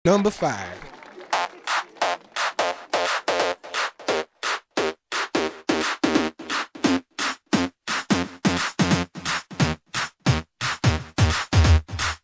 number 5.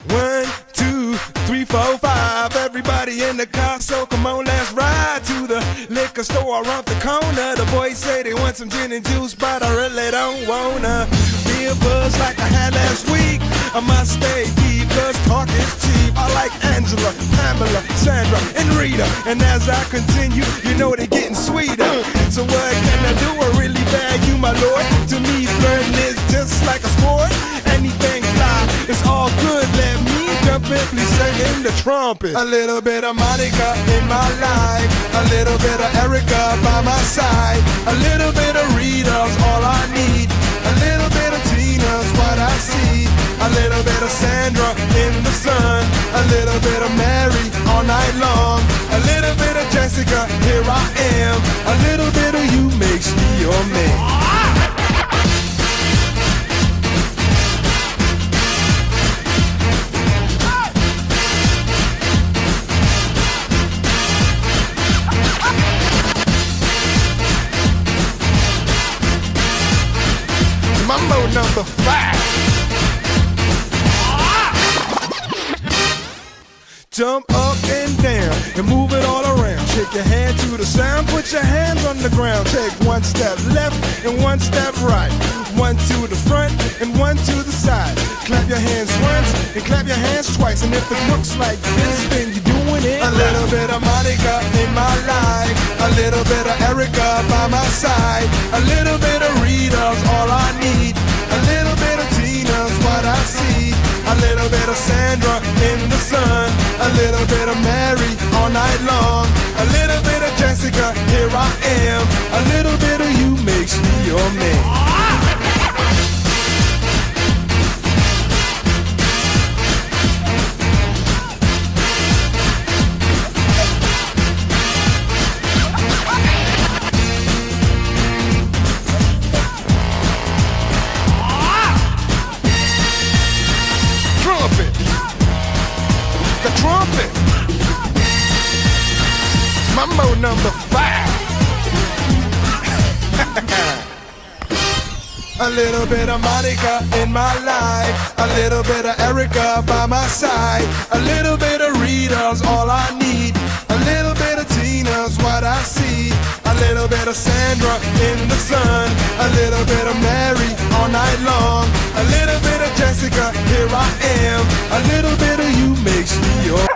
One, two, three, four, five. Everybody in the car, so come on, let's ride to the liquor store around the corner. The boys say they want some gin and juice, but I really don't wanna be a buzz like I had last week. I must stay deep, cause talk is cheap. I like Angela, Pamela, Sandra, and Rita. And as I continue, you know they're getting sweeter. So what can I do? I really bag you, my lord. To me, flirting is just like a sport. Anything fly, it's all good. Let me jump in, please sing in the trumpet. A little bit of Monica in my life, a little bit of Erica by my side, a little bit of Rita's all I need, a little bit of Tina's what I see, a little bit of Sandra in the sun, a little bit of Mary all night long, a little bit of Jessica, here I am, a little bit of you makes me your man. Mambo number 5. Jump up and down and move it all around. Shake your hand to the sound, put your hands on the ground. Take one step left and one step right. One to the front and one to the side. Clap your hands once and clap your hands twice. And if it looks like this, then you're doing it. A little bit of Monica in my life, a little bit of Erica by my side, a little bit of Rita's all I need, a little bit of Tina's what I see, a little bit of Sandra in the sun, a little bit of Mary all night long, a little bit of Jessica, here I am, a little bit of you makes me your man. The trumpet. Mambo number 5. A little bit of Monica in my life, a little bit of Erica by my side, a little bit of Rita's all I need, a little bit of Tina's what I see, a little bit of Sandra in the sun, a little bit of Mary all night long, a little bit of Jessica, here I am, a little bit of you makes me your